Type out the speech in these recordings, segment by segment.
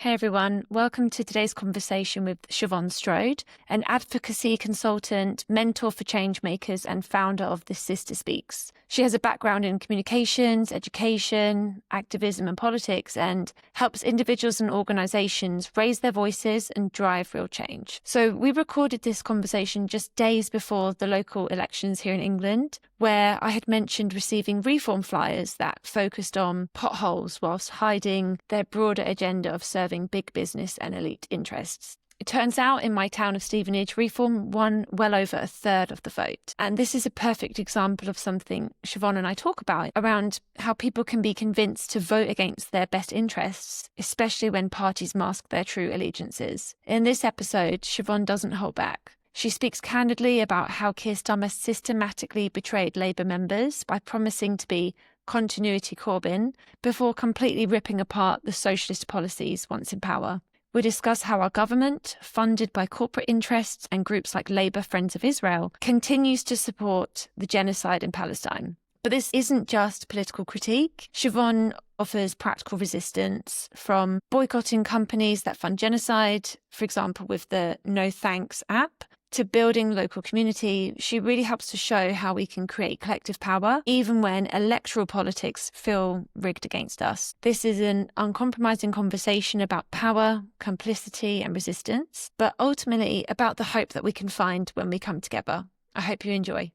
Hey everyone, welcome to today's conversation with Siobhan Strode, an advocacy consultant, mentor for change makers and founder of The Sister Speaks. She has a background in communications, education, activism and politics, and helps individuals and organisations raise their voices and drive real change. So we recorded this conversation just days before the local elections here in England, where I had mentioned receiving reform flyers that focused on potholes whilst hiding their broader agenda of serving big business and elite interests. It turns out in my town of Stevenage, reform won well over a third of the vote. And this is a perfect example of something Siobhan and I talk about around how people can be convinced to vote against their best interests, especially when parties mask their true allegiances. In this episode, Siobhan doesn't hold back. She speaks candidly about how Keir Starmer systematically betrayed Labour members by promising to be continuity Corbyn before completely ripping apart the socialist policies once in power. We discuss how our government, funded by corporate interests and groups like Labour Friends of Israel, continues to support the genocide in Palestine. But this isn't just political critique. Siobhan offers practical resistance, from boycotting companies that fund genocide, for example with the No Thanks app, to building local community. She really helps to show how we can create collective power, even when electoral politics feel rigged against us. This is an uncompromising conversation about power, complicity and resistance, but ultimately about the hope that we can find when we come together. I hope you enjoy.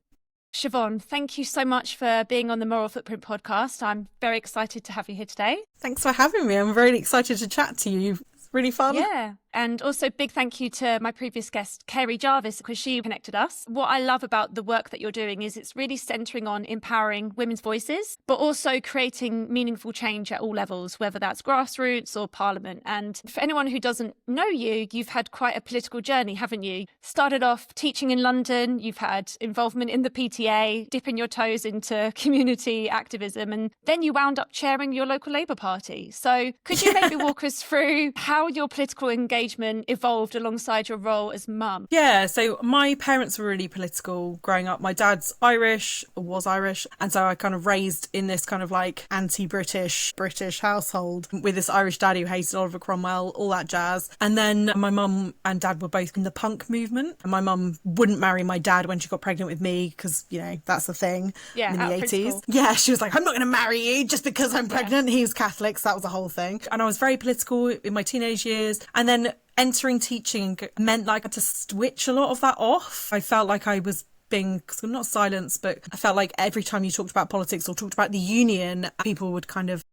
Siobhan, thank you so much for being on the Moral Footprint podcast. I'm very excited to have you here today. Thanks for having me. I'm very excited to chat to you. It's really fun. Yeah. And also big thank you to my previous guest, Kerry Jarvis, because she connected us. What I love about the work that you're doing is it's really centering on empowering women's voices, but also creating meaningful change at all levels, whether that's grassroots or parliament. And for anyone who doesn't know you, you've had quite a political journey, haven't you? Started off teaching in London, you've had involvement in the PTA, dipping your toes into community activism, and then you wound up chairing your local Labour Party. So could you maybe walk us through how your political engagement evolved alongside your role as mum? Yeah, so my parents were really political growing up. My dad's was Irish, and so I kind of raised in this kind of like anti-British household with this Irish daddy who hated Oliver Cromwell, all that jazz. And then my mum and dad were both in the punk movement, and my mum wouldn't marry my dad when she got pregnant with me because, you know, that's the thing in the 80s. Principle. Yeah, she was like, I'm not going to marry you just because I'm pregnant. He was Catholic, so that was the whole thing. And I was very political in my teenage years. And then entering teaching meant like I had to switch a lot of that off. I felt like I was being not silenced, but I felt like every time you talked about politics or talked about the union, people would kind of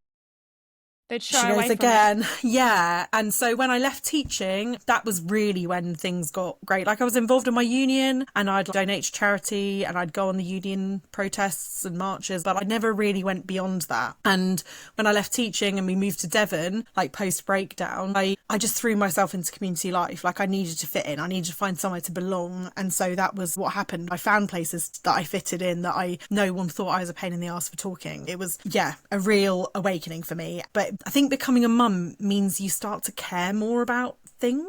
they'd shy away from again. it. Yeah. And so when I left teaching, that was really when things got great. Like I was involved in my union and I'd donate to charity and I'd go on the union protests and marches, but I never really went beyond that. And when I left teaching and we moved to Devon, like post breakdown, I just threw myself into community life. Like I needed to fit in. I needed to find somewhere to belong. And so that was what happened. I found places that I fitted in, that no one thought I was a pain in the arse for talking. It was, a real awakening for me. But I think becoming a mum means you start to care more about things.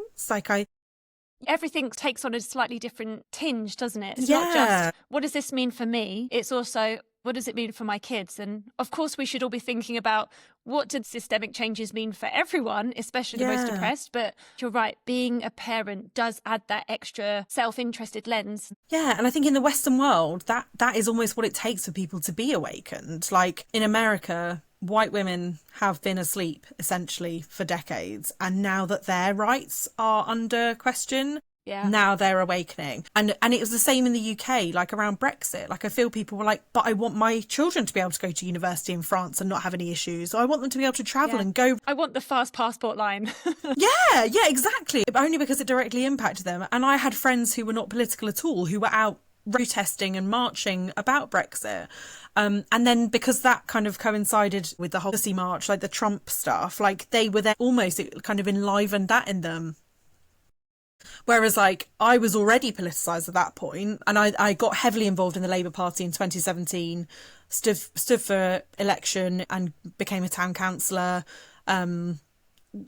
Everything takes on a slightly different tinge, doesn't it? It's not just, what does this mean for me? It's also, what does it mean for my kids? And of course, we should all be thinking about what did systemic changes mean for everyone, especially the most oppressed. But you're right, being a parent does add that extra self-interested lens. Yeah, and I think in the Western world, that is almost what it takes for people to be awakened. Like in America, white women have been asleep essentially for decades, and now that their rights are under question, now they're awakening. And it was the same in the UK, like around Brexit. Like I feel people were like, but I want my children to be able to go to university in France and not have any issues. I want them to be able to travel and go. I want the fast passport line. yeah, exactly. Only because it directly impacted them. And I had friends who were not political at all, who were out protesting and marching about Brexit. And then because that kind of coincided with the whole Pussy March, like the Trump stuff, like they were there almost, it kind of enlivened that in them. Whereas like I was already politicised at that point, and I got heavily involved in the Labour Party in 2017, stood for election and became a town councillor,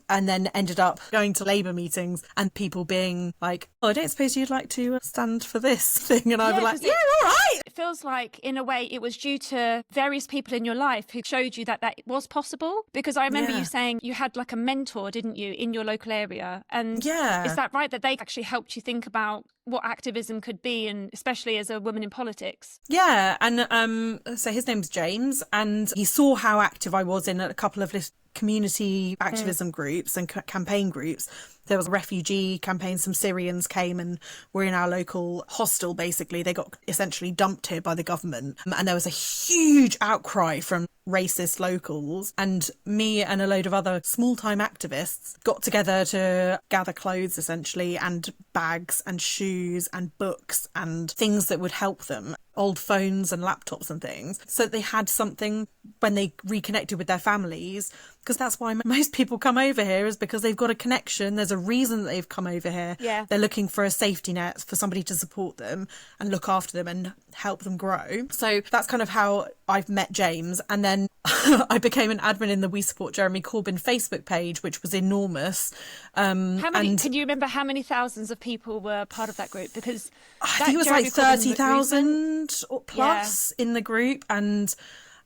and then ended up going to Labour meetings and people being like, oh, I don't suppose you'd like to stand for this thing. And I'd be like, yeah, all right. It feels like, in a way, it was due to various people in your life who showed you that that was possible. Because I remember you saying you had like a mentor, didn't you, in your local area? And is that right, that they actually helped you think about what activism could be, and especially as a woman in politics? Yeah, and so his name's James, and he saw how active I was in a couple of community activism groups and campaign groups. There was a refugee campaign. Some Syrians came and were in our local hostel, basically. They got essentially dumped here by the government. And there was a huge outcry from racist locals. And me and a load of other small-time activists got together to gather clothes, essentially, and bags and shoes and books and things that would help them. Old phones and laptops and things, so that they had something when they reconnected with their families, because that's why most people come over here, is because they've got a connection. There's a reason that they've come over here. They're looking for a safety net, for somebody to support them and look after them and help them grow. So that's kind of how I've met James. And then I became an admin in the We Support Jeremy Corbyn Facebook page, which was enormous. How many? Can you remember how many thousands of people were part of that group? Because I think it was like 30,000 or plus in the group, and it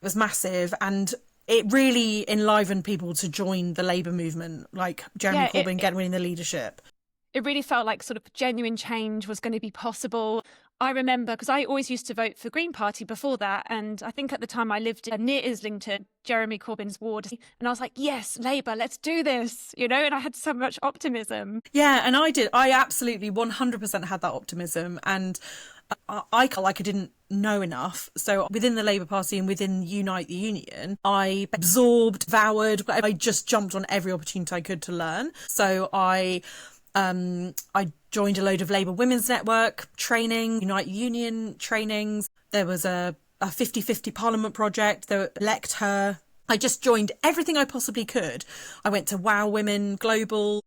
was massive. And it really enlivened people to join the Labour movement, like Jeremy Corbyn winning the leadership. It really felt like sort of genuine change was going to be possible. I remember, because I always used to vote for Green Party before that, and I think at the time I lived near Islington, Jeremy Corbyn's ward, and I was like, yes, Labour, let's do this, and I had so much optimism. Yeah, and I did. I absolutely 100% had that optimism, and I felt like I didn't know enough. So within the Labour Party and within Unite the Union, I absorbed, devoured, I just jumped on every opportunity I could to learn. So I joined a load of Labour Women's Network training, Unite Union trainings. There was a 50-50 Parliament project, the Elect Her. I just joined everything I possibly could. I went to Wow Women Global.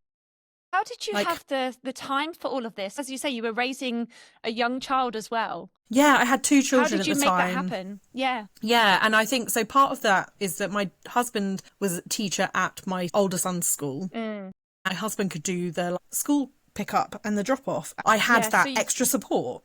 How did you have the time for all of this? As you say, you were raising a young child as well. Yeah, I had 2 children at the time. How did you make that happen? Yeah. Yeah, and I think, so part of that is that my husband was a teacher at my older son's school. My husband could do the school pick-up and the drop-off. I had that extra support.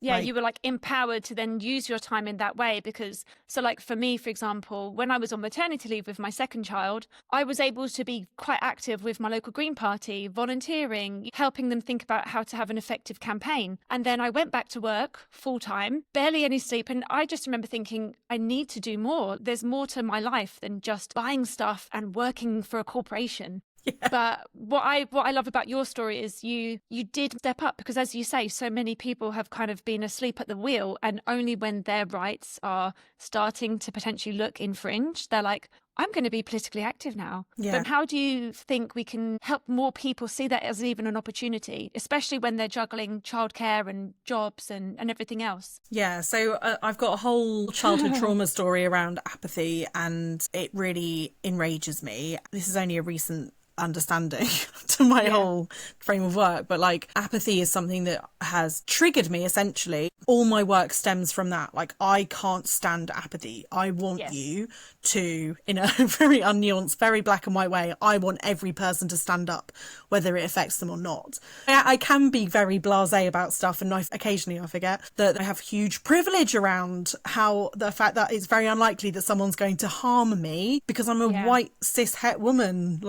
Yeah, you were like empowered to then use your time in that way, because for me, for example, when I was on maternity leave with my second child, I was able to be quite active with my local Green Party, volunteering, helping them think about how to have an effective campaign. And then I went back to work full time, barely any sleep. And I just remember thinking, I need to do more. There's more to my life than just buying stuff and working for a corporation. Yeah. But what I love about your story is you did step up, because, as you say, so many people have kind of been asleep at the wheel, and only when their rights are starting to potentially look infringed, they're like, I'm going to be politically active now. Yeah. But how do you think we can help more people see that as even an opportunity, especially when they're juggling childcare and jobs and everything else? Yeah, so I've got a whole childhood trauma story around apathy, and it really enrages me. This is only a recent understanding to my whole frame of work, but apathy is something that has triggered me. Essentially, all my work stems from that. I can't stand apathy. I want you to, in a very unnuanced, very black and white way, I want every person to stand up, whether it affects them or not. I can be very blasé about stuff, and occasionally I forget that I have huge privilege around the fact that it's very unlikely that someone's going to harm me because I'm a white cis het woman.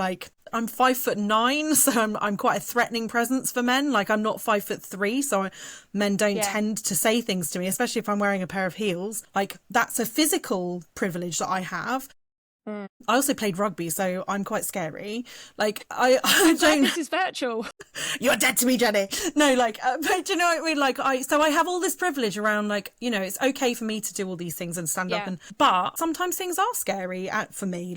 I'm 5'9", so I'm quite a threatening presence for men. I'm not 5'3", so men don't tend to say things to me, especially if I'm wearing a pair of heels. That's a physical privilege that I have. I also played rugby, so I'm quite scary. I don't. This is virtual. You're dead to me, Jenny. No, but do you know what I mean? So I have all this privilege around, it's okay for me to do all these things and stand up, but sometimes things are scary for me.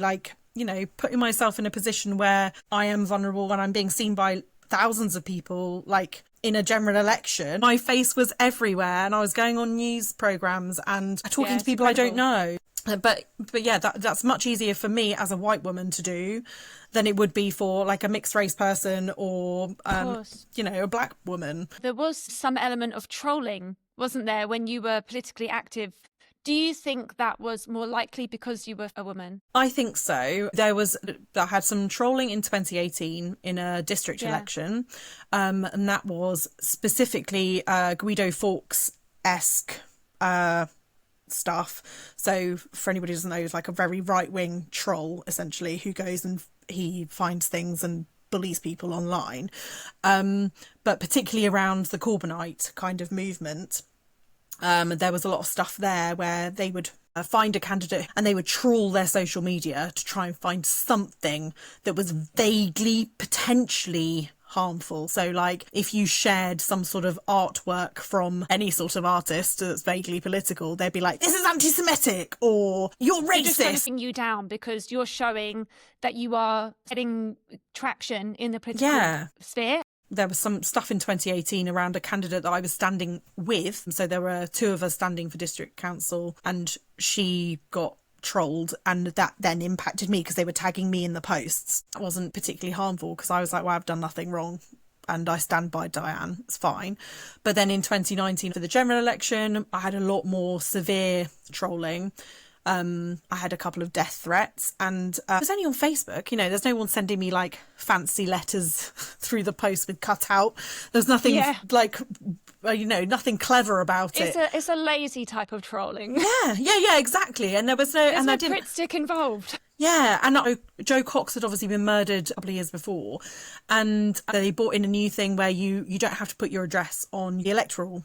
Putting myself in a position where I am vulnerable when I'm being seen by thousands of people, in a general election. My face was everywhere, and I was going on news programmes and talking to people I don't know. But yeah, that's much easier for me as a white woman to do than it would be for a mixed race person or, a black woman. There was some element of trolling, wasn't there, when you were politically active Do you think that was more likely because you were a woman? I think so. I had some trolling in 2018 in a district election, and that was specifically Guido Fawkes-esque stuff. So for anybody who doesn't know, he's like a very right-wing troll, essentially, who goes and he finds things and bullies people online. But particularly around the Corbynite kind of movement, there was a lot of stuff there where they would find a candidate and they would trawl their social media to try and find something that was vaguely, potentially harmful. So like if you shared some sort of artwork from any sort of artist that's vaguely political, they'd be like, this is anti-Semitic, or you're racist. They're just trying you down because you're showing that you are getting traction in the political sphere. There was some stuff in 2018 around a candidate that I was standing with. So there were two of us standing for district council, and she got trolled, and that then impacted me because they were tagging me in the posts. It wasn't particularly harmful because I was like, well, I've done nothing wrong and I stand by Diane, it's fine. But then in 2019 for the general election, I had a lot more severe trolling. I had a couple of death threats, and it was only on Facebook. You know, there's no one sending me like fancy letters through the post with cut out. There's nothing like, you know, nothing clever about it. It's a lazy type of trolling. Yeah, exactly. And there was no, There's no Brit stick involved. Yeah, and Joe Cox had obviously been murdered a couple of years before, and they brought in a new thing where you don't have to put your address on the electoral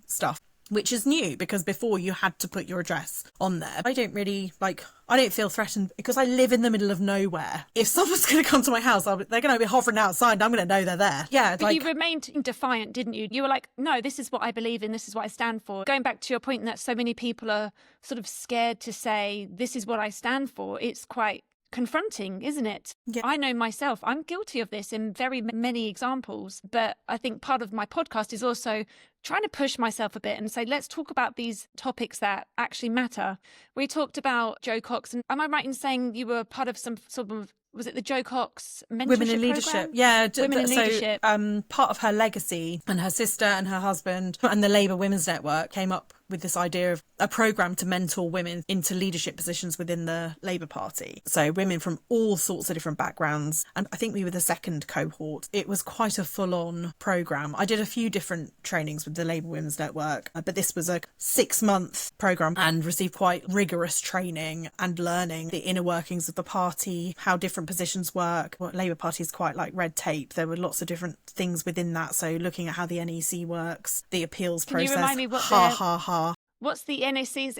stuff, which is new because before you had to put your address on there. I don't feel threatened because I live in the middle of nowhere. If someone's going to come to my house, they're going to be hovering outside and I'm going to know they're there. Yeah. But you remained defiant, didn't you? You were like, no, this is what I believe in. This is what I stand for. Going back to your point that so many people are sort of scared to say, this is what I stand for. It's quite confronting, isn't it? Yeah. I know myself, I'm guilty of this in very many examples, but I think part of my podcast is also trying to push myself a bit and say, let's talk about these topics that actually matter. We talked about Joe Cox, and am I right in saying you were part of some sort of, was it the Joe Cox mentorship Women in Leadership program? Yeah, Women in Leadership. Part of her legacy, and her sister and her husband and the Labour Women's Network came up with this idea of a programme to mentor women into leadership positions within the Labour Party. So women from all sorts of different backgrounds. And I think we were the second cohort. It was quite a full-on programme. I did a few different trainings with the Labour Women's Network, but this was a 6-month programme and received quite rigorous training and learning the inner workings of the party, how different positions work. Well, Labour Party is quite like red tape. There were lots of different things within that. So looking at how the NEC works, the appeals process. Can you remind me what what's the NEC's?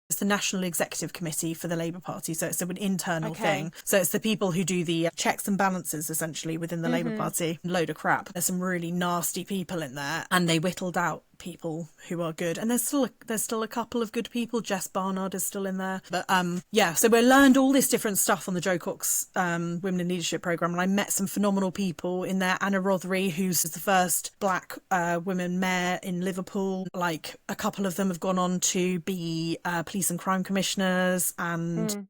It's the National Executive Committee for the Labour Party, so it's an internal thing. So it's the people who do the checks and balances, essentially, within the Labour Party. Load of crap. There's some really nasty people in there, and they whittled out people who are good. And there's still a couple of good people. Jess Barnard is still in there. But so we learned all this different stuff on the Joe Cox Women in Leadership programme, and I met some phenomenal people in there. Anna Rothery, who's the first black woman mayor in Liverpool. Like, a couple of them have gone on to be police and crime commissioners and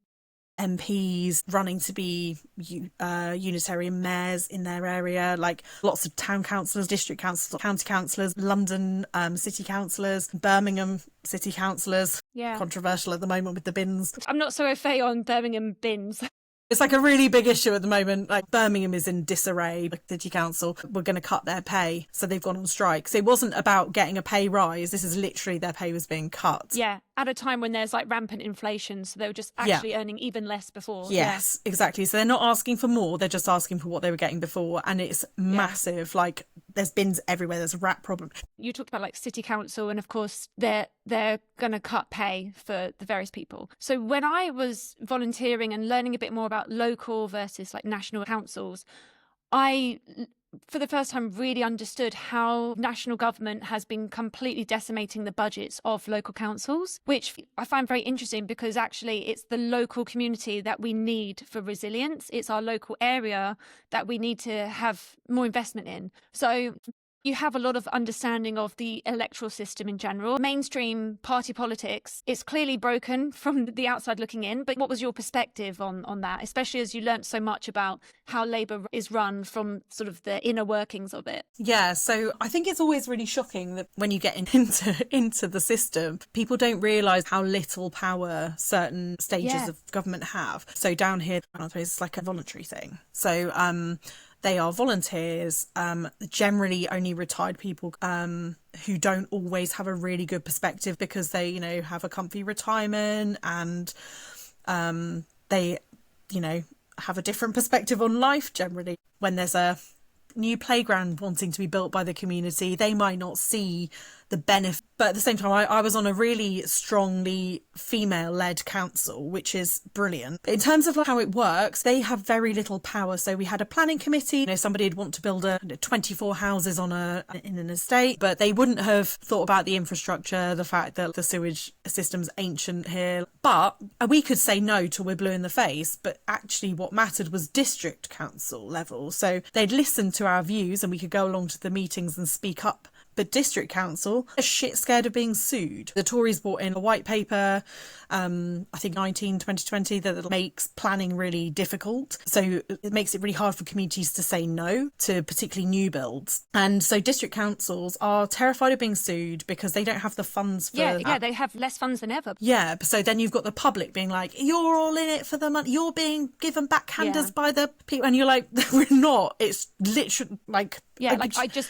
MPs, running to be Unitarian mayors in their area, like lots of town councillors, district councillors, county councillors, London city councillors, Birmingham city councillors. Yeah. Controversial at the moment with the bins. I'm not so au fait on Birmingham bins. It's like a really big issue at the moment. Like, Birmingham is in disarray. Like, the City Council were going to cut their pay, so they've gone on strike. So it wasn't about getting a pay rise. This is literally their pay was being cut. Yeah, at a time when there's like rampant inflation, so they were just actually earning even less before. Yes, exactly. So they're not asking for more. They're just asking for what they were getting before, and it's massive. Like, there's bins everywhere. There's a rat problem. You talked about like City Council, and of course they're going to cut pay for the various people. So when I was volunteering and learning a bit more about local versus like national councils, I, for the first time, really understood how national government has been completely decimating the budgets of local councils, which I find very interesting because actually it's the local community that we need for resilience. It's our local area that we need to have more investment in. So You have a lot of understanding of the electoral system in general. Mainstream party politics is clearly broken from the outside looking in, but what was your perspective on that, especially as you learnt so much about how Labour is run from sort of the inner workings of it? Yeah, so I think it's always really shocking that when you get into the system, people don't realise how little power certain stages of government have. So down here, it's like a voluntary thing. So they are volunteers, generally only retired people who don't always have a really good perspective because they, you know, have a comfy retirement and they, you know, have a different perspective on life generally. When there's a new playground wanting to be built by the community, they might not see the benefit. But at the same time, I was on a really strongly female-led council, which is brilliant. But in terms of how it works, they have very little power. So we had a planning committee. You know, somebody would want to build 24 houses in an estate, but they wouldn't have thought about the infrastructure, the fact that the sewage system's ancient here. But we could say no till we're blue in the face. But actually what mattered was district council level. So they'd listen to our views and we could go along to the meetings and speak up. But district council are shit scared of being sued. The Tories brought in a white paper, I think 2020, that makes planning really difficult. So it makes it really hard for communities to say no to particularly new builds. And so district councils are terrified of being sued because they don't have the funds for that. Yeah, they have less funds than ever. Yeah, so then you've got the public being like, you're all in it for the money, you're being given backhanders by the people. And you're like, we're not. It's literally like... Yeah,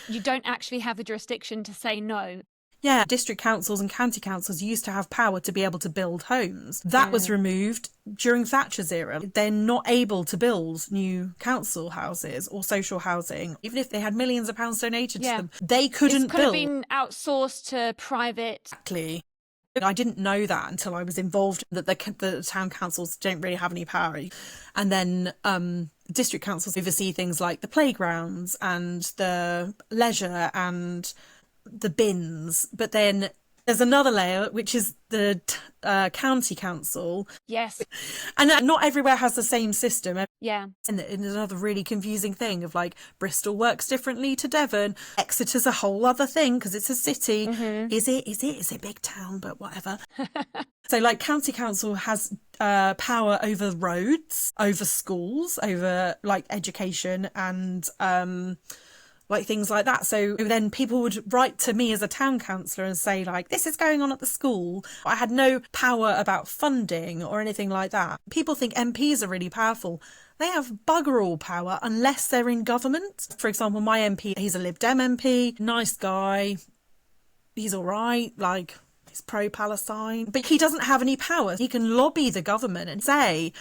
you don't actually have the jurisdiction to say no. Yeah, district councils and county councils used to have power to be able to build homes. That was removed during Thatcher's era. They're not able to build new council houses or social housing. Even if they had millions of pounds donated to them, they couldn't build. It could have been outsourced to private. Exactly. I didn't know that until I was involved, that the town councils don't really have any power. And then district councils oversee things like the playgrounds and the leisure and the bins. But then there's another layer, which is the county council. Yes. And not everywhere has the same system. Yeah. And another really confusing thing of like Bristol works differently to Devon. Exeter's a whole other thing because it's a city. Mm-hmm. Is it a big town? But whatever. So like county council has power over roads, over schools, over like education and like things like that. So then people would write to me as a town councillor and say like, this is going on at the school. I had no power about funding or anything like that. People think MPs are really powerful. They have bugger all power unless they're in government. For example, my MP, he's a Lib Dem MP, nice guy. He's all right, like he's pro-Palestine, but he doesn't have any power. He can lobby the government and say,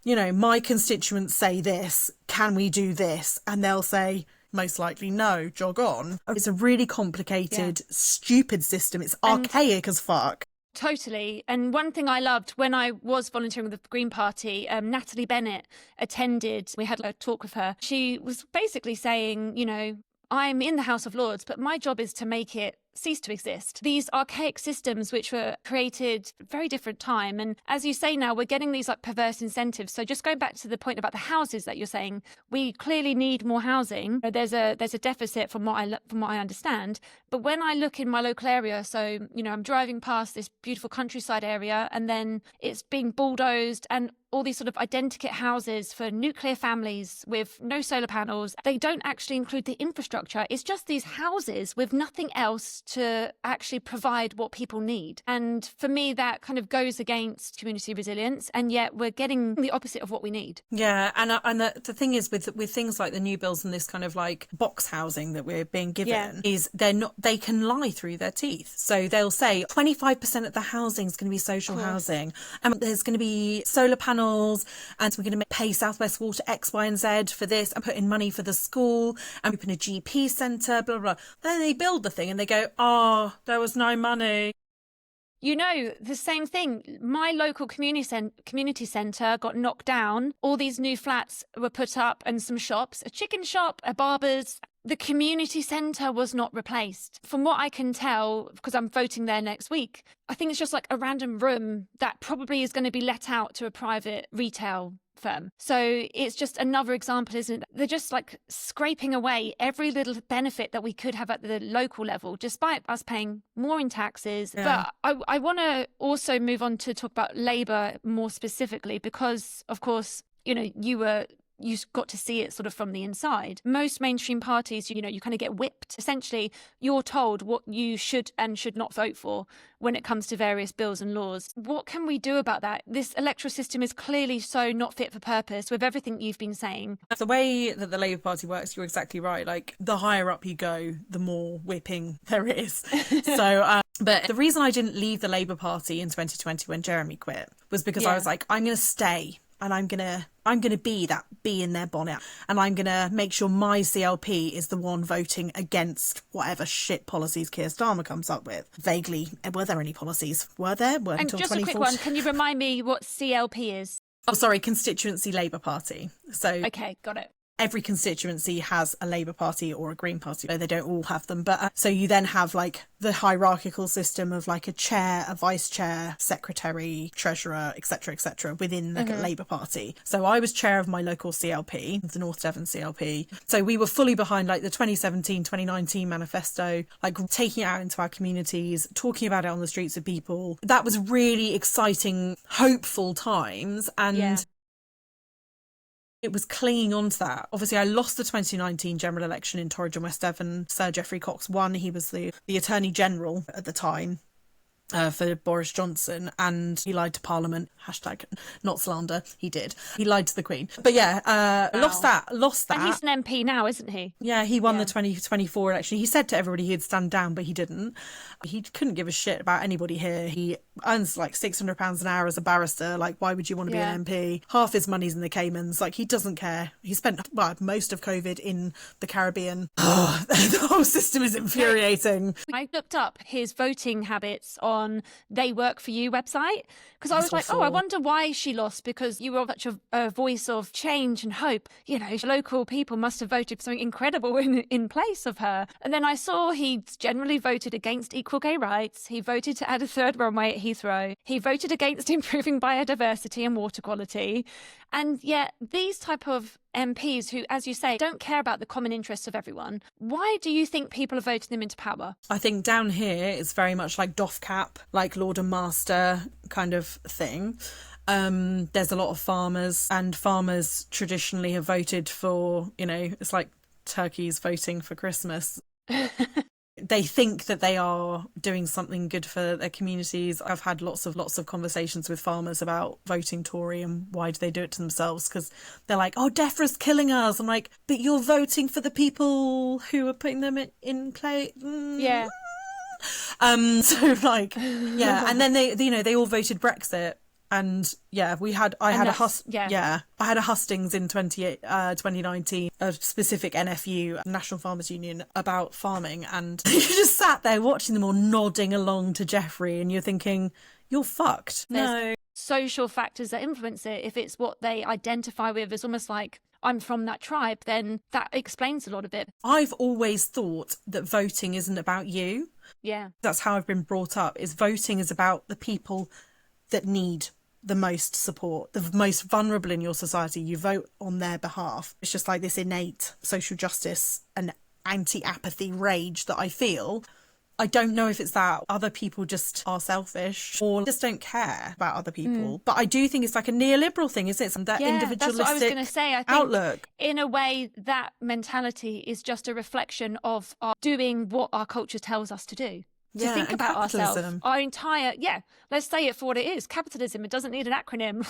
you know, my constituents say this, can we do this? And they'll say, most likely no, jog on. It's a really complicated, stupid system. It's archaic as fuck. Totally. And one thing I loved when I was volunteering with the Green Party, Natalie Bennett attended. We had a talk with her. She was basically saying, you know, I'm in the House of Lords, but my job is to make it cease to exist. These archaic systems which were created at a very different time. And as you say now, we're getting these like perverse incentives. So just going back to the point about the houses that you're saying, we clearly need more housing. There's a deficit from what I understand. But when I look in my local area, so, you know, I'm driving past this beautiful countryside area and then it's being bulldozed and all these sort of identikit houses for nuclear families with no solar panels. They don't actually include the infrastructure. It's just these houses with nothing else to actually provide what people need. And for me, that kind of goes against community resilience. And yet we're getting the opposite of what we need. Yeah. And the thing is with things like the new builds and this kind of like box housing that we're being given is they can lie through their teeth. So they'll say 25% of the housing is going to be social housing. And there's going to be solar panels. And we're going to pay South West Water X, Y and Z for this and put in money for the school and open a GP centre, blah, blah, blah. Then they build the thing and they go, oh, there was no money. You know, the same thing. My local community centre got knocked down. All these new flats were put up and some shops, a chicken shop, a barber's. The community centre was not replaced. From what I can tell, because I'm voting there next week, I think it's just like a random room that probably is going to be let out to a private retail firm. So it's just another example, isn't it? They're just like scraping away every little benefit that we could have at the local level, despite us paying more in taxes. Yeah. But I want to also move on to talk about Labour more specifically, because, of course, you know, you got to see it sort of from the inside. Most mainstream parties, you know, you kind of get whipped. Essentially, you're told what you should and should not vote for when it comes to various bills and laws. What can we do about that? This electoral system is clearly so not fit for purpose with everything you've been saying. The way that the Labour Party works, you're exactly right. Like, the higher up you go, the more whipping there is. But the reason I didn't leave the Labour Party in 2020 when Jeremy quit was because I was like, I'm going to stay. And I'm gonna be that bee in their bonnet, and I'm gonna make sure my CLP is the one voting against whatever shit policies Keir Starmer comes up with. Vaguely, were there any policies? Were there? And just a quick one, can you remind me what CLP is? Oh, sorry, Constituency Labour Party. So okay, got it. Every constituency has a Labour Party or a Green Party. They don't all have them. But so you then have like the hierarchical system of like a chair, a vice chair, secretary, treasurer, etc., within the Labour Party. So I was chair of my local CLP, the North Devon CLP. So we were fully behind like the 2017, 2019 manifesto, like taking it out into our communities, talking about it on the streets of people. That was really exciting, hopeful times. And it was clinging on to that. Obviously, I lost the 2019 general election in Torridge and West Devon. Sir Geoffrey Cox won. He was the Attorney General at the time for Boris Johnson, and he lied to Parliament. Hashtag not slander. He did. He lied to the Queen. But lost that. And he's an MP now, isn't he? Yeah, he won the 2024 election. He said to everybody he'd stand down, but he didn't. He couldn't give a shit about anybody here. He earns like £600 an hour as a barrister. Like, why would you want to be an MP? Half his money's in the Caymans. Like, he doesn't care. He spent most of COVID in the Caribbean. The whole system is infuriating. I looked up his voting habits on They Work For You website, because I was like, I wonder why she lost, because you were such a voice of change and hope. You know, local people must have voted for something incredible in place of her. And then I saw he generally voted against equal gay rights. He voted to add a third runway at Heathrow. He voted against improving biodiversity and water quality. And yet these type of MPs who, as you say, don't care about the common interests of everyone, why do you think people are voting them into power? I think down here it's very much like doff cap, like Lord and Master kind of thing. There's a lot of farmers, and farmers traditionally have voted for, you know, it's like turkeys voting for Christmas. They think that they are doing something good for their communities. I've had lots of conversations with farmers about voting Tory and why do they do it to themselves, because they're like, oh, DEFRA's killing us. I'm like, but you're voting for the people who are putting them in play. Yeah. So like, yeah. And then they all voted Brexit. And yeah, I had a hustings in 2019, a specific NFU, National Farmers Union, about farming, and you just sat there watching them all nodding along to Geoffrey, and you're thinking, you're fucked. There's social factors that influence it. If it's what they identify with, it's almost like, I'm from that tribe, then that explains a lot of it. I've always thought that voting isn't about you. Yeah. That's how I've been brought up, is voting is about the people that need the most support, the most vulnerable in your society. You vote on their behalf. It's just like this innate social justice and anti-apathy rage that I feel. I don't know if it's that other people just are selfish or just don't care about other people. But I do think it's like a neoliberal thing, isn't it? That individualistic that's what I was going to say. I think outlook. In a way, that mentality is just a reflection of our doing what our culture tells us to do. To think about ourselves, our entire, let's say it for what it is. Capitalism, it doesn't need an acronym.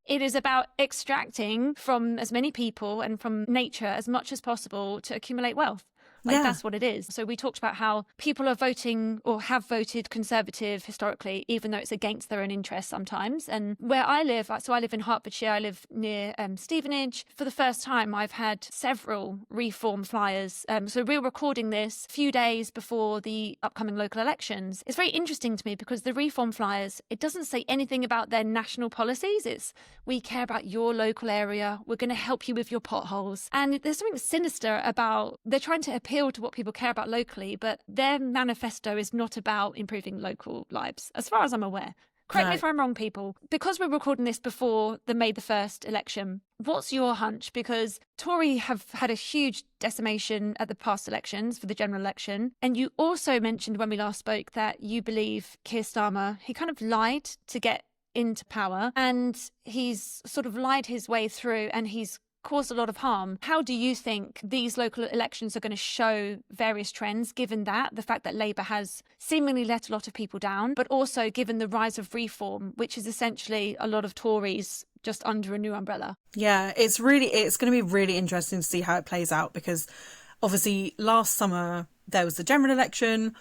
It is about extracting from as many people and from nature as much as possible to accumulate wealth. That's what it is. So we talked about how people are voting or have voted Conservative historically, even though it's against their own interests sometimes. And where I live, so I live in Hertfordshire, I live near Stevenage. For the first time, I've had several reform flyers. So we're recording this a few days before the upcoming local elections. It's very interesting to me because the reform flyers, it doesn't say anything about their national policies. It's, we care about your local area. We're going to help you with your potholes. And there's something sinister about, they're trying to appeal to what people care about locally, but their manifesto is not about improving local lives, as far as I'm aware. Correct me if I'm wrong, people. Because we're recording this before the May the 1st election, what's your hunch? Because Tory have had a huge decimation at the past elections for the general election. And you also mentioned when we last spoke that you believe Keir Starmer, he kind of lied to get into power, and he's sort of lied his way through, and he's caused a lot of harm. How do you think these local elections are going to show various trends, given that the fact that Labour has seemingly let a lot of people down, but also given the rise of reform, which is essentially a lot of Tories just under a new umbrella? Yeah, it's going to be really interesting to see how it plays out, because obviously last summer there was the general election.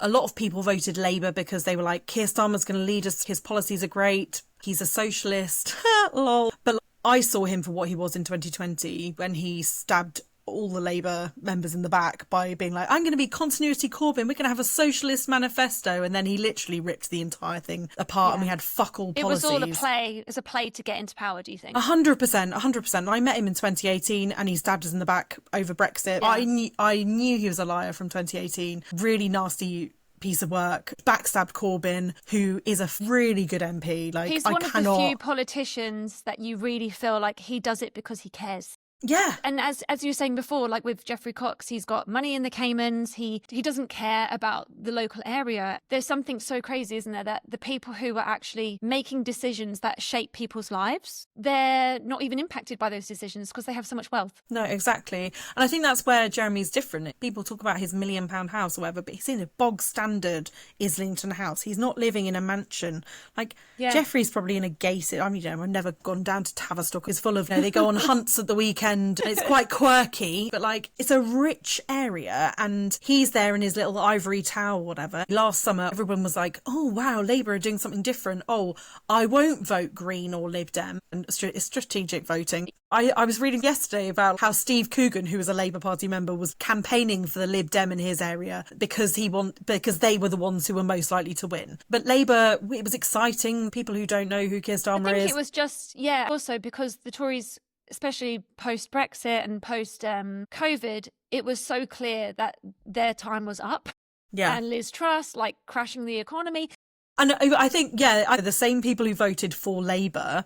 A lot of people voted Labour because they were like, Keir Starmer's going to lead us. His policies are great. He's a socialist. Lol. But I saw him for what he was in 2020 when he stabbed all the Labour members in the back by being like, I'm going to be continuity Corbyn. We're going to have a socialist manifesto. And then he literally ripped the entire thing apart, and we had fuck all policies. It was all a play. It's a play to get into power, do you think? 100%. I met him in 2018 and he stabbed us in the back over Brexit. Yeah. I knew he was a liar from 2018. Really nasty piece of work. Backstabbed Corbyn, who is a really good MP. Like, he's one of the few politicians that you really feel like he does it because he cares. Yeah. And as you were saying before, like with Geoffrey Cox, he's got money in the Caymans. He doesn't care about the local area. There's something so crazy, isn't there, that the people who are actually making decisions that shape people's lives, they're not even impacted by those decisions because they have so much wealth. No, exactly. And I think that's where Jeremy's different. People talk about his £1 million house or whatever, but he's in a bog standard Islington house. He's not living in a mansion. Like, Geoffrey's probably in a gated, I've never gone down to Tavistock. It's full of, they go on hunts at the weekend. And it's quite quirky, but like, it's a rich area, and he's there in his little ivory tower, whatever. Last summer, everyone was like, oh wow, Labour are doing something different. Oh, I won't vote Green or Lib Dem. And it's strategic voting. I was reading yesterday about how Steve Coogan, who was a Labour Party member, was campaigning for the Lib Dem in his area because they were the ones who were most likely to win. But Labour, it was exciting. People who don't know who Keir Starmer is. I think it was just, also because the Tories, especially post-Brexit and post-COVID, it was so clear that their time was up. Yeah. And Liz Truss, like, crashing the economy. And I think, the same people who voted for Labour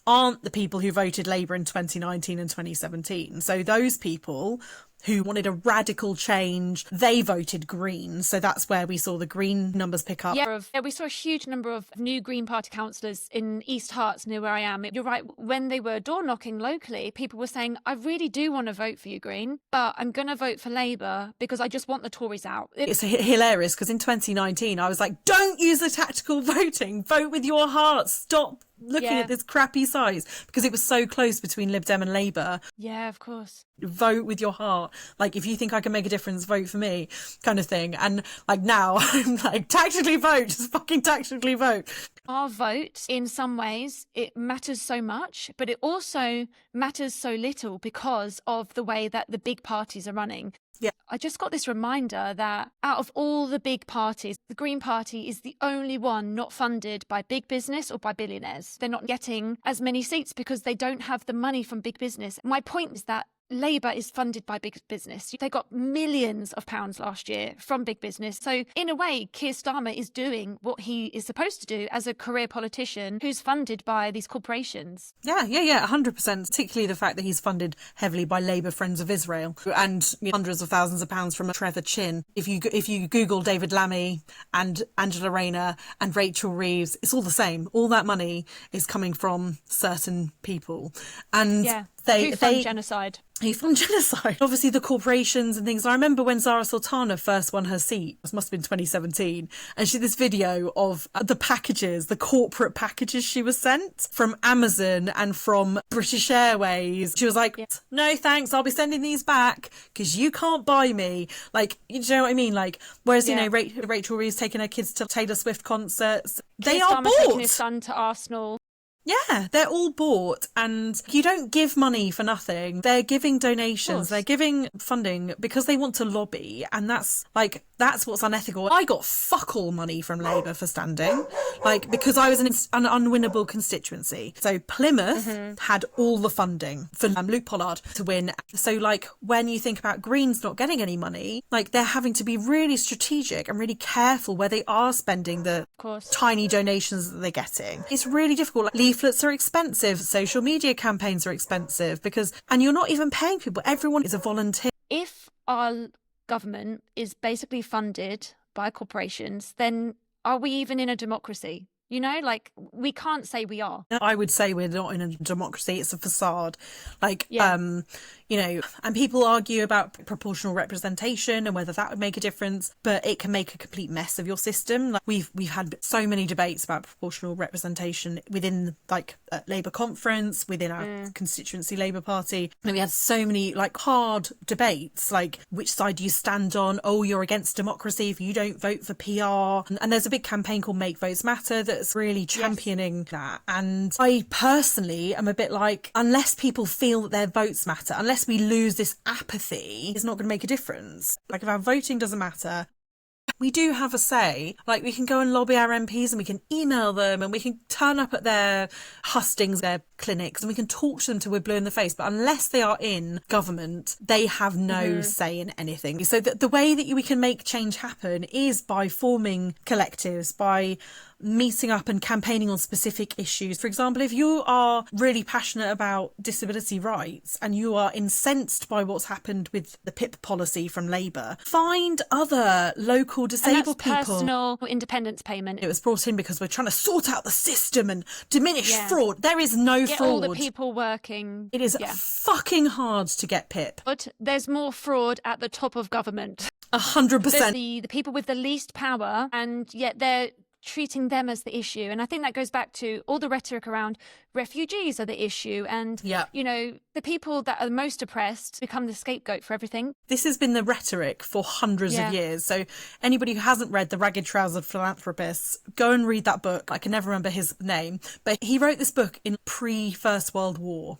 aren't the people who voted Labour in 2019 and 2017. So those people who wanted a radical change, they voted Green. So that's where we saw the Green numbers pick up. Yeah, we saw a huge number of new Green Party councillors in East Herts, near where I am. You're right, when they were door knocking locally, people were saying, I really do want to vote for you, Green, but I'm going to vote for Labour because I just want the Tories out. It's hilarious because in 2019, I was like, don't use the tactical voting. Vote with your heart. Stop looking at this crappy size, because it was so close between Lib Dem and Labour. Yeah, of course. Vote with your heart. Like, if you think I can make a difference, vote for me, kind of thing. And like, now I'm like, tactically vote, just fucking tactically vote. Our vote, in some ways, it matters so much, but it also matters so little because of the way that the big parties are running. Yeah. I just got this reminder that out of all the big parties, the Green Party is the only one not funded by big business or by billionaires. They're not getting as many seats because they don't have the money from big business. My point is that Labour is funded by big business. They got millions of pounds last year from big business. So in a way, Keir Starmer is doing what he is supposed to do as a career politician who's funded by these corporations. Yeah, 100%. Particularly the fact that he's funded heavily by Labour Friends of Israel and hundreds of thousands of pounds from Trevor Chin. If you Google David Lammy and Angela Rayner and Rachel Reeves, it's all the same. All that money is coming from certain people. And who fund genocide. He fund genocide. Obviously, the corporations and things. I remember when Zara Sultana first won her seat. This must have been 2017. And she did this video of the packages, the corporate packages she was sent from Amazon and from British Airways. She was like, no, thanks. I'll be sending these back because you can't buy me. Like, you know what I mean? Like, whereas, Rachel Reeves taking her kids to Taylor Swift concerts. They are bought. Taking his son to Arsenal. Yeah, they're all bought, and you don't give money for nothing. They're giving donations, they're giving funding because they want to lobby, and that's what's unethical. I got fuck all money from Labour for standing, because I was an unwinnable constituency. So Plymouth had all the funding for Luke Pollard to win. So when you think about Greens not getting any money, they're having to be really strategic and really careful where they are spending the tiny donations that they're getting. It's really difficult. Leaflets are expensive, social media campaigns are expensive and you're not even paying people. Everyone is a volunteer. If our government is basically funded by corporations, then are we even in a democracy? We can't say we are. I would say we're not in a democracy. It's a facade. And people argue about proportional representation and whether that would make a difference, but it can make a complete mess of your system. We've had so many debates about proportional representation within Labour conference, within our constituency Labour Party. And we had so many hard debates, which side do you stand on? Oh, you're against democracy if you don't vote for PR. And there's a big campaign called Make Votes Matter that's really championing that. And I personally am a bit unless people feel that their votes matter, unless we lose this apathy, it's not going to make a difference. If our voting doesn't matter, we do have a say. We can go and lobby our MPs and we can email them and we can turn up at their hustings, their clinics, and we can talk to them till we're blue in the face. But unless they are in government, they have no say in anything. So the way that we can make change happen is by forming collectives, by meeting up and campaigning on specific issues. For example, if you are really passionate about disability rights and you are incensed by what's happened with the PIP policy from Labour, find other local disabled people. Personal independence payment. It was brought in because we're trying to sort out the system and diminish fraud. There is no get fraud. All the people working. It is fucking hard to get PIP. But there's more fraud at the top of government. 100%. There's the people with the least power, and yet they're treating them as the issue. And I think that goes back to all the rhetoric around refugees are the issue. And, the people that are most oppressed become the scapegoat for everything. This has been the rhetoric for hundreds of years. So anybody who hasn't read The Ragged Trousered Philanthropists, go and read that book. I can never remember his name, but he wrote this book in pre-First World War.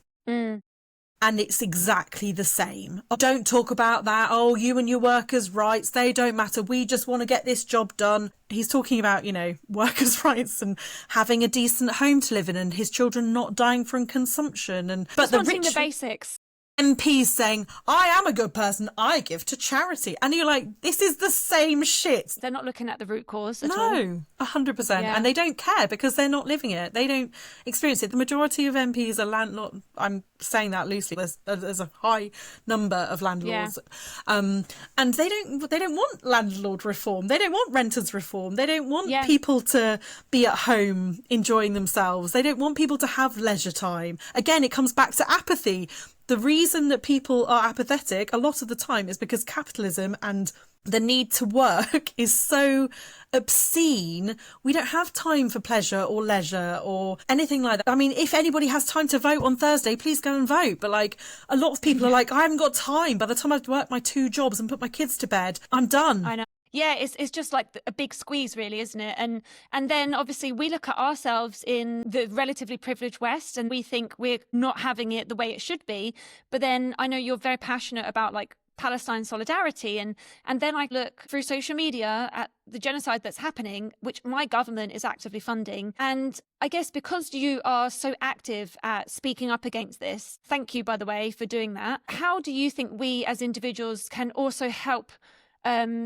And it's exactly the same. Don't talk about that. Oh, you and your workers' rights, they don't matter. We just want to get this job done. He's talking about, workers' rights and having a decent home to live in and his children not dying from consumption. But the basics. MPs saying, I am a good person, I give to charity. And you're like, this is the same shit. They're not looking at the root cause at all. No, 100%. Yeah. And they don't care because they're not living it. They don't experience it. The majority of MPs are landlord. I'm saying that loosely. There's a high number of landlords. And they don't want landlord reform. They don't want renters reform. They don't want people to be at home enjoying themselves. They don't want people to have leisure time. Again, it comes back to apathy. The reason that people are apathetic a lot of the time is because capitalism and the need to work is so obscene. We don't have time for pleasure or leisure or anything like that. I mean, if anybody has time to vote on Thursday, please go and vote. But a lot of people are I haven't got time. By the time I've worked my 2 jobs and put my kids to bed, I'm done. I know. Yeah, it's just a big squeeze, really, isn't it? And then obviously we look at ourselves in the relatively privileged West and we think we're not having it the way it should be. But then I know you're very passionate about Palestine solidarity. And then I look through social media at the genocide that's happening, which my government is actively funding. And I guess because you are so active at speaking up against this, thank you, by the way, for doing that. How do you think we as individuals can also help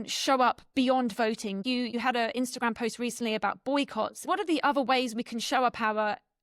show up beyond voting? You had an Instagram post recently about boycotts. What are the other ways we can show up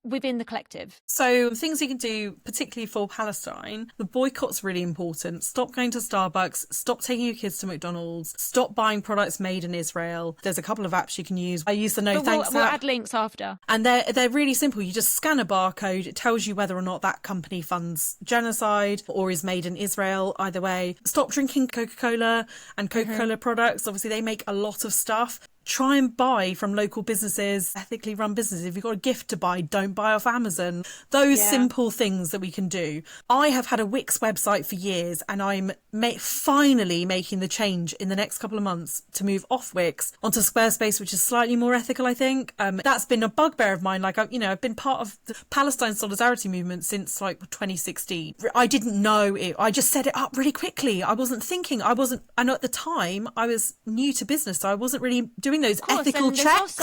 within the collective? So things you can do, particularly for Palestine, the boycott's really important. Stop going to Starbucks, stop taking your kids to McDonald's, stop buying products made in Israel. There's a couple of apps you can use. I use the No Thanks app. We'll add links after. And they're really simple. You just scan a barcode. It tells you whether or not that company funds genocide or is made in Israel. Either way, stop drinking Coca-Cola and Coca-Cola products. Obviously, they make a lot of stuff. try and buy from local businesses, ethically run businesses. If you've got a gift to buy, don't buy off Amazon. Those simple things that we can do. I have had a Wix website for years, and I'm finally making the change in the next couple of months to move off Wix onto Squarespace, which is slightly more ethical, I think. That's been a bugbear of mine. Like, I've been part of the Palestine solidarity movement since like 2016. I didn't know it. I just set it up really quickly. I wasn't thinking. And at the time I was new to business, so I wasn't really doing those ethical checks.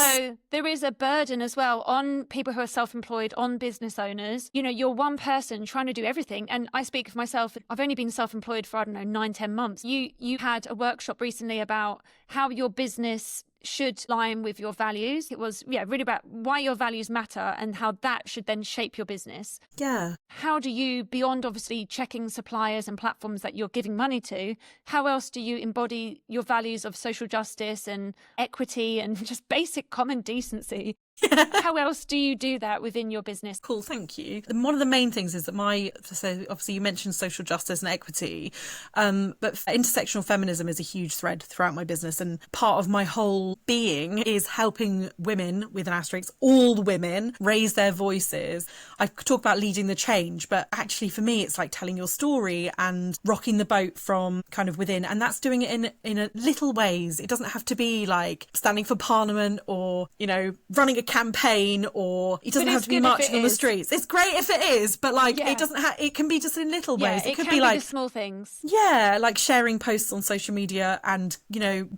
There is a burden as well on people who are self-employed, on business owners. You're one person trying to do everything. And I speak for myself. I've only been self-employed for, 9-10 months. You had a workshop recently about how your business should align with your values. It was really about why your values matter and how that should then shape your business. Yeah. How do you, beyond obviously checking suppliers and platforms that you're giving money to, how else do you embody your values of social justice and equity and just basic common decency? How else do you do that within your business? Cool, thank you. And one of the main things is that so obviously you mentioned social justice and equity, but intersectional feminism is a huge thread throughout my business, and part of my whole being is helping women, with an asterisk, all women, raise their voices. I talk about leading the change, but actually for me it's like telling your story and rocking the boat from kind of within, and that's doing it in a little ways. It doesn't have to be like standing for parliament or running a campaign, or it doesn't have to be marching on the streets. It's great if it is, but it doesn't have, it can be just in little ways. It could can be like the small things. Like sharing posts on social media and,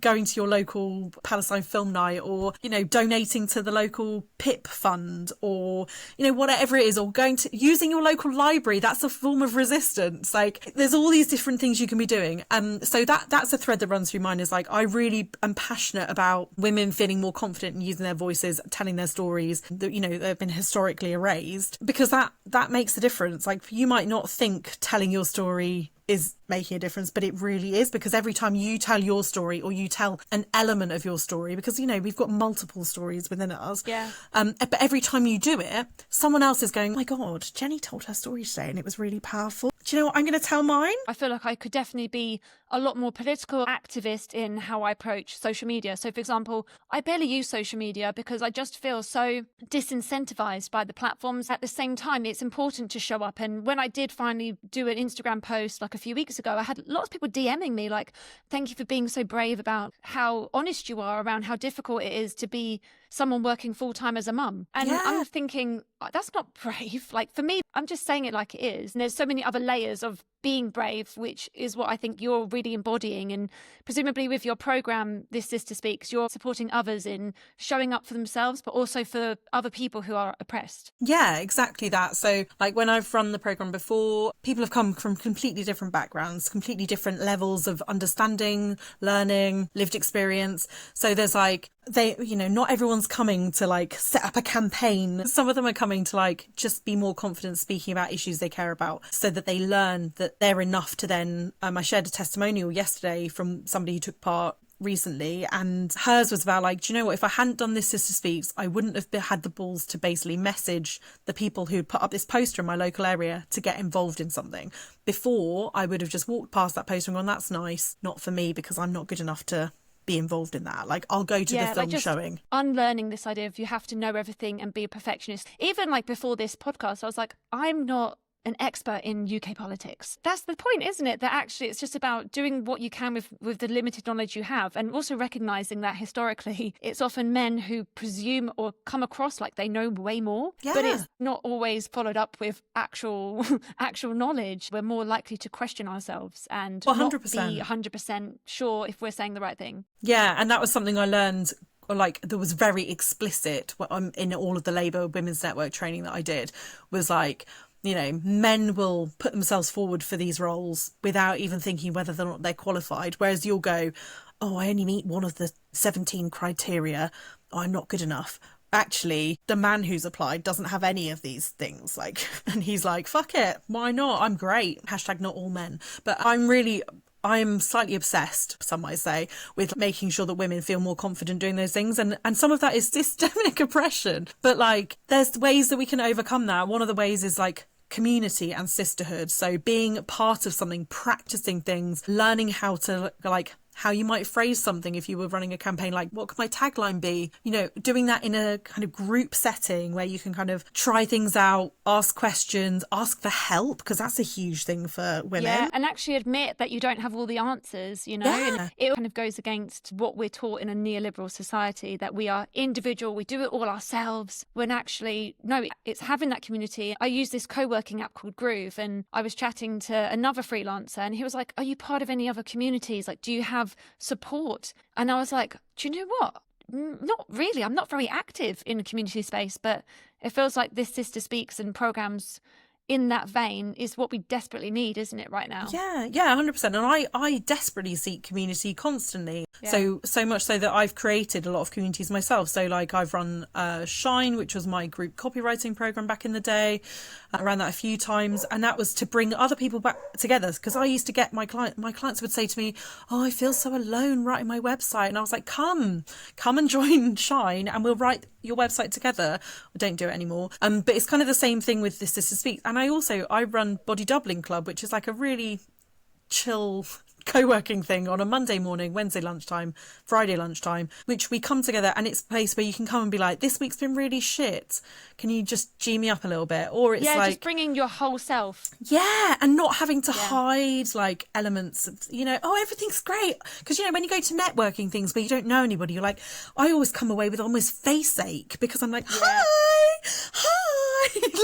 going to your local Palestine film night, or, donating to the local PIP fund, or, whatever it is, or using your local library. That's a form of resistance. Like, there's all these different things you can be doing. So that's a thread that runs through mine, is like, I really am passionate about women feeling more confident in using their voices, telling their stories that they've been historically erased, because that makes a difference. Like, you might not think telling your story is making a difference, but it really is, because every time you tell your story, or you tell an element of your story, because we've got multiple stories within us, but every time you do it, someone else is going, oh my god, Jenny told her story today and it was really powerful. Do you know what, I'm going to tell mine? I feel like I could definitely be a lot more political activist in how I approach social media. So, for example, I barely use social media because I just feel so disincentivized by the platforms. At the same time, it's important to show up. And when I did finally do an Instagram post like a few weeks ago, I had lots of people DMing me like, thank you for being so brave about how honest you are around how difficult it is to be someone working full-time as a mum. And I'm thinking, that's not brave. Like, for me, I'm just saying it like it is. And there's so many other layers of being brave, which is what I think you're really embodying. And presumably with your program, This Sister Speaks, you're supporting others in showing up for themselves, but also for other people who are oppressed. Yeah, exactly that. So like, when I've run the program before, people have come from completely different backgrounds, completely different levels of understanding, learning, lived experience. So there's like, not everyone's coming to like set up a campaign. Some of them are coming to like just be more confident speaking about issues they care about, so that they learn that they're enough to then, I shared a testimonial yesterday from somebody who took part recently, and hers was about like, do you know what, if I hadn't done This Sister Speaks, I wouldn't have had the balls to basically message the people who put up this poster in my local area to get involved in something. Before, I would have just walked past that poster and gone, that's nice, not for me, because I'm not good enough to be involved in that. Like, I'll go to the film showing. Unlearning this idea of you have to know everything and be a perfectionist. Even like before this podcast, I was like, I'm not an expert in UK politics. That's the point, isn't it? That actually it's just about doing what you can with the limited knowledge you have, and also recognizing that historically it's often men who presume or come across like they know way more, but it's not always followed up with actual knowledge. We're more likely to question ourselves and 100%. Not be 100% sure if we're saying the right thing. Yeah, and that was something I learned, like, that was very explicit in all of the Labour Women's Network training that I did, was like, men will put themselves forward for these roles without even thinking whether or not they're qualified. Whereas you'll go, oh, I only meet one of the 17 criteria. Oh, I'm not good enough. Actually, the man who's applied doesn't have any of these things. Like, and he's like, fuck it. Why not? I'm great. # not all men. But I'm slightly obsessed, some might say, with making sure that women feel more confident doing those things. And some of that is systemic oppression. But like, there's ways that we can overcome that. One of the ways is like community and sisterhood. So being part of something, practicing things, learning how to like how you might phrase something if you were running a campaign, like what could my tagline be? You know, doing that in a kind of group setting where you can kind of try things out, ask questions, ask for help, because that's a huge thing for women. Yeah, and actually admit that you don't have all the answers, you know, and it kind of goes against what we're taught in a neoliberal society, that we are individual, we do it all ourselves, when actually, no, it's having that community. I use this co-working app called Groove, and I was chatting to another freelancer and he was like, are you part of any other communities? Like, do you have support? And I was like, do you know what? Not really. I'm not very active in a community space, but it feels like this Sister Speaks and programs in that vein is what we desperately need, isn't it, right now? Yeah, 100%. And I desperately seek community constantly. Yeah. So much so that I've created a lot of communities myself. So like I've run Shine, which was my group copywriting program back in the day. I ran that a few times, and that was to bring other people back together, because I used to get my clients would say to me, oh, I feel so alone writing my website. And I was like, come and join Shine and we'll write your website together. I don't do it anymore. But it's kind of the same thing with this Sister Speaks. And I run Body Doubling Club, which is like a really chill co-working thing on a Monday morning, Wednesday lunchtime, Friday lunchtime, which we come together, and it's a place where you can come and be like, this week's been really shit, can you just G me up a little bit? Or it's like just bringing your whole self, and not having to hide like elements of, you know, oh, everything's great, because you know when you go to networking things where you don't know anybody, you're like, I always come away with almost face ache because I'm like, hi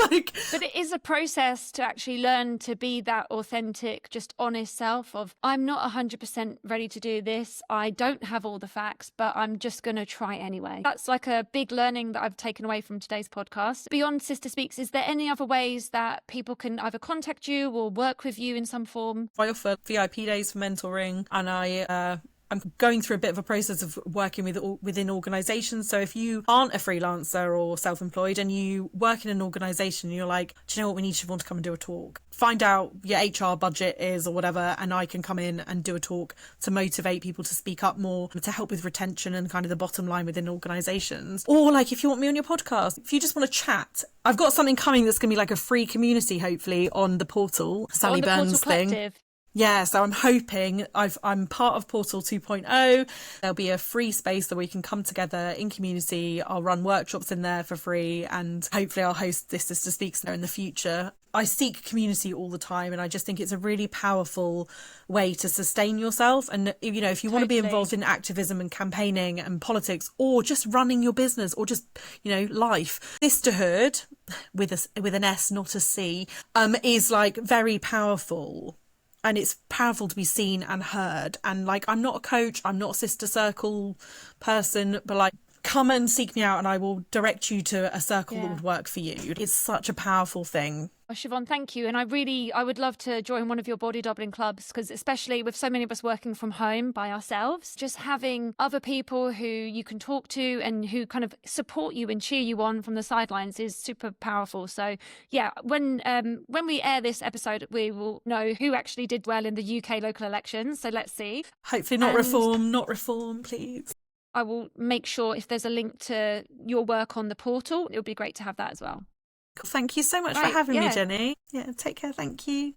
like, but it is a process to actually learn to be that authentic, just honest self of, I'm not 100% ready to do this, I don't have all the facts, but I'm just going to try anyway. That's like a big learning that I've taken away from today's podcast. Beyond Sister Speaks, is there any other ways that people can either contact you or work with you in some form? I offer VIP days for mentoring, and I'm going through a bit of a process of working within organisations. So if you aren't a freelancer or self-employed and you work in an organisation and you're like, do you know what, we need Siobhan to come and do a talk. Find out your HR budget is or whatever, and I can come in and do a talk to motivate people to speak up more, to help with retention and kind of the bottom line within organisations. Or like if you want me on your podcast, if you just want to chat, I've got something coming that's going to be like a free community, hopefully, on the portal, Sally Burns thing. Collective. Yeah, so I'm hoping I'm part of Portal 2.0. There'll be a free space that we can come together in community. I'll run workshops in there for free, and hopefully I'll host this Sister Speaks there in the future. I seek community all the time, and I just think it's a really powerful way to sustain yourself. And, you know, if you want to be involved in activism and campaigning and politics, or just running your business, or just, you know, life, sisterhood with an S, not a C, is like very powerful. And it's powerful to be seen and heard. And like, I'm not a coach, I'm not a sister circle person, but like, come and seek me out and I will direct you to a circle that would work for you. It's such a powerful thing. Oh, Siobhan, thank you. And I would love to join one of your body doubling clubs, because especially with so many of us working from home by ourselves, just having other people who you can talk to and who kind of support you and cheer you on from the sidelines is super powerful. So yeah, when we air this episode, we will know who actually did well in the UK local elections. So let's see. Hopefully not reform, please. I will make sure if there's a link to your work on the portal, it would be great to have that as well. Thank you so much for having me, Jenny. Yeah, take care. Thank you.